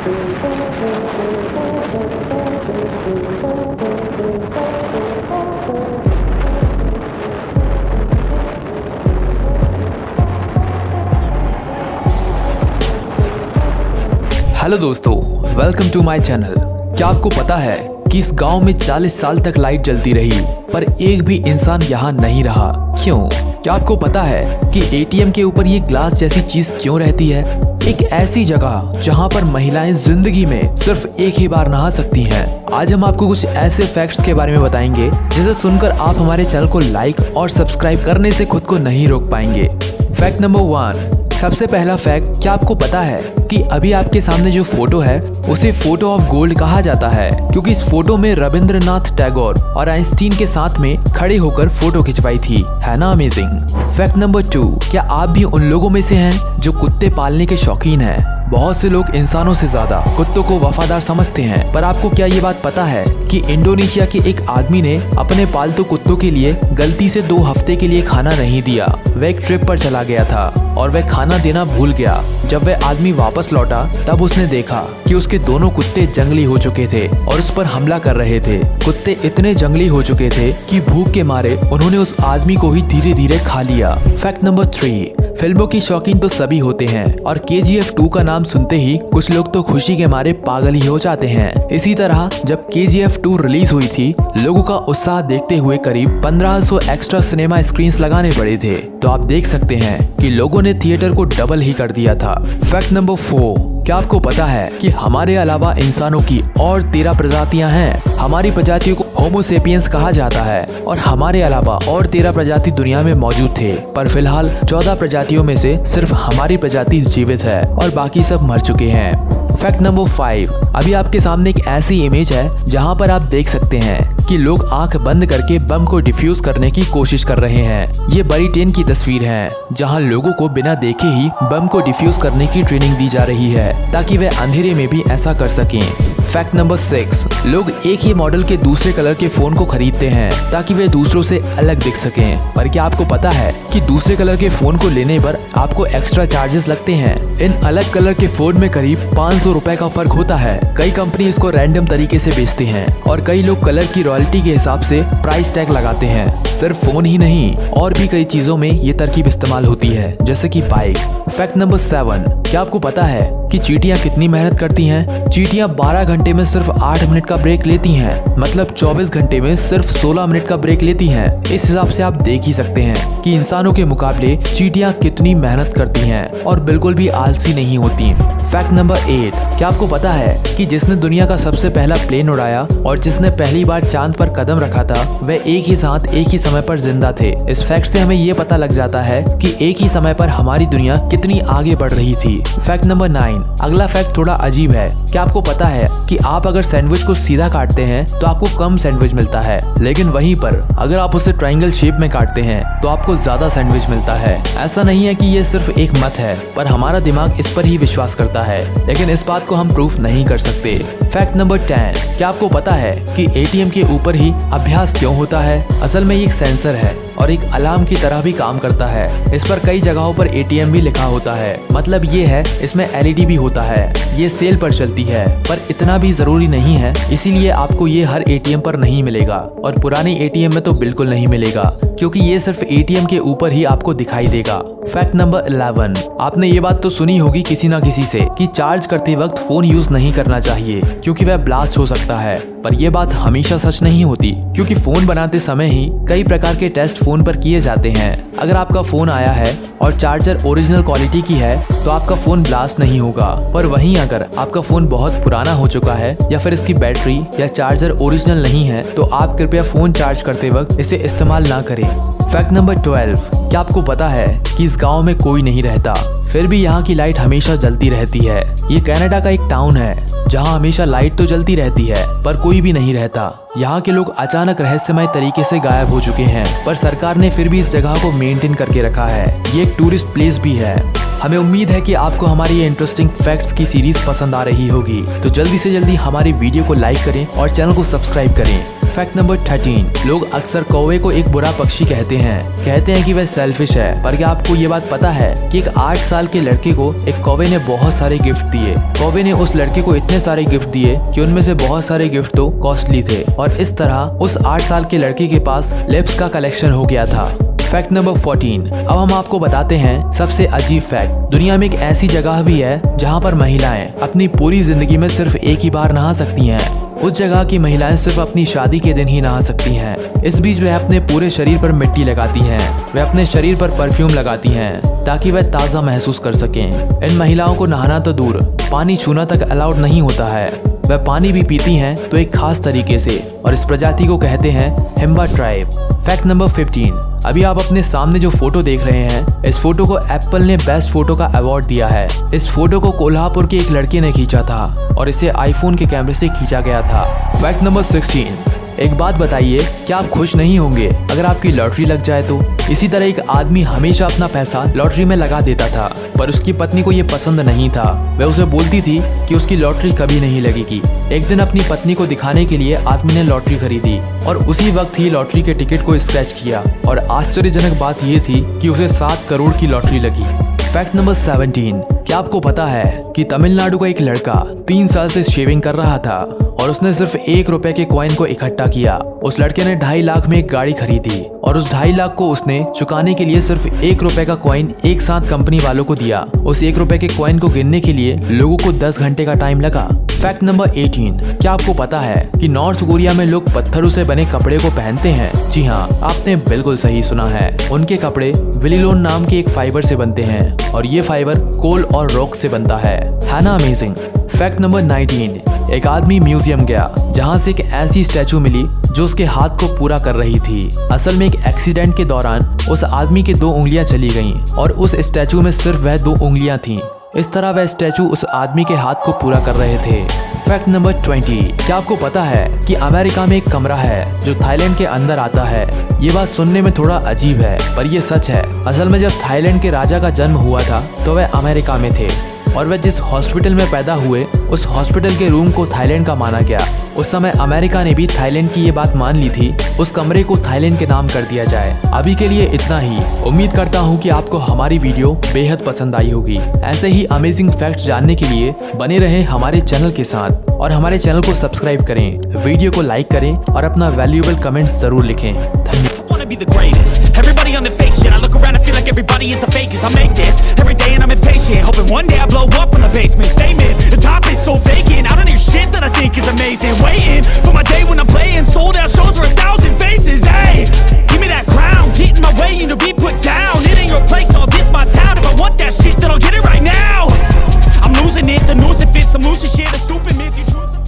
Hello दोस्तों, welcome to my channel. क्या आपको पता है कि इस गांव में 40 साल तक लाइट जलती रही पर एक भी इंसान यहाँ नहीं रहा? क्यों? क्या आपको पता है कि एटीएम के ऊपर ये ग्लास जैसी चीज क्यों रहती है? एक ऐसी जगह जहाँ पर महिलाएं जिंदगी में सिर्फ एक ही बार नहा सकती हैं। आज हम आपको कुछ ऐसे फैक्ट्स के बारे में बताएंगे जिसे सुनकर आप हमारे चैनल को लाइक और सब्सक्राइब करने से खुद को नहीं रोक पाएंगे। Fact number 1। सबसे पहला फैक्ट, क्या आपको पता है कि अभी आपके सामने जो फोटो है उसे फोटो ऑफ गोल्ड कहा जाता है, क्योंकि इस फोटो में रविंद्रनाथ टैगोर और आइंस्टीन के साथ में खड़े होकर फोटो खिंचवाई थी। है ना अमेजिंग? फैक्ट नंबर 2, क्या आप भी उन लोगों में से हैं जो कुत्ते पालने के शौकीन हैं? बहुत से लोग इंसानों से ज्यादा कुत्तों को वफादार समझते हैं, पर आपको क्या ये बात पता है कि इंडोनेशिया के एक आदमी ने अपने पालतू कुत्तों के लिए गलती से 2 हफ्ते के लिए खाना नहीं दिया। वह एक ट्रिप पर चला गया था और वह खाना देना भूल गया। जब वह आदमी वापस लौटा तब उसने देखा कि उसके दोनों कुत्ते जंगली हो चुके थे और उस पर हमला कर रहे थे। कुत्ते इतने जंगली हो चुके थे कि भूख के मारे उन्होंने उस आदमी को ही धीरे धीरे खा लिया। फैक्ट नंबर 3, फिल्मों की शौकीन तो सभी होते हैं और KGF 2 का नाम सुनते ही कुछ लोग तो खुशी के मारे पागल ही हो जाते हैं। इसी तरह जब KGF 2 रिलीज हुई थी, लोगों का उत्साह देखते हुए करीब 1500 एक्स्ट्रा सिनेमा स्क्रीन्स लगाने पड़े थे। तो आप देख सकते हैं कि लोगों ने थिएटर को डबल ही कर दिया था। फैक्ट नंबर 4, क्या आपको पता है कि हमारे अलावा इंसानों की और 13 प्रजातियां हैं? हमारी प्रजातियों को होमो सेपियंस कहा जाता है और हमारे अलावा और 13 प्रजाति दुनिया में मौजूद थे, पर फिलहाल 14 प्रजातियों में से सिर्फ हमारी प्रजाति जीवित है और बाकी सब मर चुके हैं। फैक्ट नंबर 5, अभी आपके सामने एक ऐसी इमेज है जहां पर आप देख सकते हैं कि लोग आंख बंद करके बम को डिफ्यूज करने की कोशिश कर रहे हैं। ये ब्रिटेन की तस्वीर है जहां लोगों को बिना देखे ही बम को डिफ्यूज करने की ट्रेनिंग दी जा रही है ताकि वे अंधेरे में भी ऐसा कर सकें। फैक्ट नंबर 6, लोग एक ही मॉडल के दूसरे कलर के फोन को खरीदते हैं ताकि वे दूसरों से अलग दिख सकें, पर क्या आपको पता है कि दूसरे कलर के फोन को लेने पर आपको एक्स्ट्रा चार्जेस लगते हैं? इन अलग कलर के फोन में करीब 500 रुपए का फर्क होता है। कई कंपनी इसको रैंडम तरीके से बेचती हैं और कई लोग कलर की रॉयल्टी के हिसाब से प्राइस टैग लगाते हैं। सिर्फ फोन ही नहीं, और भी कई चीजों में ये तरकीब इस्तेमाल होती है, जैसे कि बाइक। फैक्ट नंबर 7, क्या आपको पता है कि चींटियां कितनी मेहनत करती हैं? चींटियां 12 घंटे में सिर्फ 8 मिनट का ब्रेक लेती हैं, मतलब 24 घंटे में सिर्फ 16 मिनट का ब्रेक लेती हैं। इस हिसाब से आप देख ही सकते हैं कि इंसानों के मुकाबले चींटियां कितनी मेहनत करती हैं और बिल्कुल भी आलसी नहीं होती। फैक्ट नंबर 8, क्या आपको पता है कि जिसने दुनिया का सबसे पहला प्लेन उड़ाया और जिसने पहली बार चांद पर कदम रखा था, वह एक ही साथ एक ही समय पर जिंदा थे? इस फैक्ट से हमें ये पता लग जाता है कि एक ही समय पर हमारी दुनिया कितनी आगे बढ़ रही थी। फैक्ट नंबर 9, अगला फैक्ट थोड़ा अजीब है। क्या आपको पता है कि आप अगर सैंडविच को सीधा काटते हैं तो आपको कम सैंडविच मिलता है, लेकिन वहीं पर अगर आप उसे ट्रायंगल शेप में काटते हैं तो आपको ज्यादा सैंडविच मिलता है? ऐसा नहीं है कि ये सिर्फ एक मत है, पर हमारा दिमाग इस पर ही विश्वास करता है, लेकिन इस बात को हम प्रूफ नहीं कर सकते। फैक्ट नंबर 10, क्या आपको पता है कि एटीएम के ऊपर ही अभ्यास क्यों होता है? असल में ये एक सेंसर है और एक अलार्म की तरह भी काम करता है। इस पर कई जगहों पर एटीएम भी लिखा होता है, मतलब ये है इसमें LED भी होता है। ये सेल पर चलती है, पर इतना भी जरूरी नहीं है, इसीलिए आपको ये हर एटीएम पर नहीं मिलेगा और पुराने एटीएम में तो बिल्कुल नहीं मिलेगा, क्योंकि ये सिर्फ एटीएम के ऊपर ही आपको दिखाई देगा। फैक्ट नंबर 11, आपने ये बात तो सुनी होगी किसी ना किसी से कि चार्ज करते वक्त फोन यूज नहीं करना चाहिए क्योंकि वह ब्लास्ट हो सकता है, पर यह बात हमेशा सच नहीं होती, क्योंकि फोन बनाते समय ही कई प्रकार के टेस्ट फोन पर किए जाते हैं। अगर आपका फोन आया है और चार्जर ओरिजिनल क्वालिटी की है तो आपका फोन ब्लास्ट नहीं होगा, पर वहीं अगर आपका फोन बहुत पुराना हो चुका है या फिर इसकी बैटरी या चार्जर ओरिजिनल नहीं है तो आप कृपया फोन चार्ज करते वक्त इसे इस्तेमाल ना करें। फैक्ट नंबर 12, क्या आपको पता है कि इस गांव में कोई नहीं रहता, फिर भी यहाँ की लाइट हमेशा जलती रहती है? ये कनाडा का एक टाउन है जहाँ हमेशा लाइट तो जलती रहती है पर कोई भी नहीं रहता। यहाँ के लोग अचानक रहस्यमय तरीके से गायब हो चुके हैं, पर सरकार ने फिर भी इस जगह को मेंटेन करके रखा है। ये एक टूरिस्ट प्लेस भी है। हमें उम्मीद है कि आपको हमारी ये इंटरेस्टिंग फैक्ट्स की सीरीज पसंद आ रही होगी। तो जल्दी से जल्दी हमारी वीडियो को लाइक करें और चैनल को सब्सक्राइब करें। फैक्ट नंबर 13, लोग अक्सर कौवे को एक बुरा पक्षी कहते हैं कि वह सेल्फिश है। पर क्या आपको ये बात पता है कि एक 8 साल के लड़के को एक कौवे ने बहुत सारे गिफ्ट दिए। कौवे ने उस लड़के को इतने सारे गिफ्ट दिए कि उनमें से बहुत सारे गिफ्ट तो कॉस्टली थे और इस तरह उस 8 साल के लड़के के पास लिप्स का कलेक्शन हो गया था। फैक्ट नंबर 14, अब हम आपको बताते हैं सबसे अजीब फैक्ट। दुनिया में एक ऐसी जगह भी है जहाँ पर महिलाएं अपनी पूरी जिंदगी में सिर्फ एक ही बार नहा सकती हैं। उस जगह की महिलाएं सिर्फ अपनी शादी के दिन ही नहा सकती हैं। इस बीच वह अपने पूरे शरीर पर मिट्टी लगाती हैं। वह अपने शरीर पर परफ्यूम लगाती हैं ताकि वह ताज़ा महसूस कर सकें। इन महिलाओं को नहाना तो दूर, पानी छूना तक अलाउड नहीं होता है। वह पानी भी पीती हैं तो एक खास तरीके से, और इस प्रजाति को कहते हैं हिम्बा ट्राइब। फैक्ट नंबर 15, अभी आप अपने सामने जो फोटो देख रहे हैं, इस फोटो को एप्पल ने बेस्ट फोटो का अवार्ड दिया है। इस फोटो को कोल्हापुर के एक लड़के ने खींचा था और इसे आईफोन के कैमरे से खींचा गया था। फैक्ट नंबर 16, एक बात बताइए, क्या आप खुश नहीं होंगे अगर आपकी लॉटरी लग जाए तो? इसी तरह एक आदमी हमेशा अपना पैसा लॉटरी में लगा देता था, पर उसकी पत्नी को ये पसंद नहीं था। वह उसे बोलती थी कि उसकी लॉटरी कभी नहीं लगेगी। एक दिन अपनी पत्नी को दिखाने के लिए आदमी ने लॉटरी खरीदी और उसी वक्त ही लॉटरी के टिकट को स्क्रैच किया और आश्चर्यजनक बात ये थी कि उसे 7 करोड़ की लॉटरी लगी। फैक्ट नंबर 17, क्या आपको पता है कि तमिलनाडु का एक लड़का 3 साल से शेविंग कर रहा था और उसने सिर्फ 1 रुपए के कॉइन को इकट्ठा किया। उस लड़के ने 2.5 लाख में एक गाड़ी खरीदी और उस 2.5 लाख को उसने चुकाने के लिए सिर्फ 1 रुपए का कॉइन एक साथ कंपनी वालों को दिया। उस 1 रुपए के कॉइन को गिनने के लिए लोगों को 10 घंटे का टाइम लगा। फैक्ट नंबर 18, क्या आपको पता है कि नॉर्थ कोरिया में लोग पत्थरों से बने कपड़े को पहनते हैं? जी हाँ, आपने बिल्कुल सही सुना है। उनके कपड़े विलिलोन नाम के एक फाइबर से बनते हैं और ये फाइबर कोल और रॉक से बनता है ना अमेजिंग। फैक्ट नंबर 19, एक आदमी म्यूजियम गया जहाँ से एक ऐसी स्टैचू मिली जो उसके हाथ को पूरा कर रही थी। असल में एक एक्सीडेंट के दौरान उस आदमी की 2 उंगलियां चली गईं और उस स्टैचू में सिर्फ वह 2 उंगलियां थीं। इस तरह वह स्टैचू उस आदमी के हाथ को पूरा कर रहे थे। फैक्ट नंबर 20, क्या आपको पता है कि अमेरिका में एक कमरा है जो थाईलैंड के अंदर आता है? ये बात सुनने में थोड़ा अजीब है पर ये सच है। असल में जब थाईलैंड के राजा का जन्म हुआ था तो वह अमेरिका में थे और वह जिस हॉस्पिटल में पैदा हुए उस हॉस्पिटल के रूम को थाईलैंड का माना गया। उस समय अमेरिका ने भी थाईलैंड की ये बात मान ली थी, उस कमरे को थाईलैंड के नाम कर दिया जाए। अभी के लिए इतना ही। उम्मीद करता हूँ कि आपको हमारी वीडियो बेहद पसंद आई होगी। ऐसे ही अमेजिंग फैक्ट्स जानने के लिए बने रहें हमारे चैनल के साथ और हमारे चैनल को सब्सक्राइब करें, वीडियो को लाइक करें और अपना वैल्यूएबल कमेंट्स जरूर लिखें। धन्यवाद। Be the greatest. Everybody on the fake shit. I look around and feel like everybody is the fakest. I make this every day and I'm impatient, hoping one day I blow up from the basement. Statement, the top is so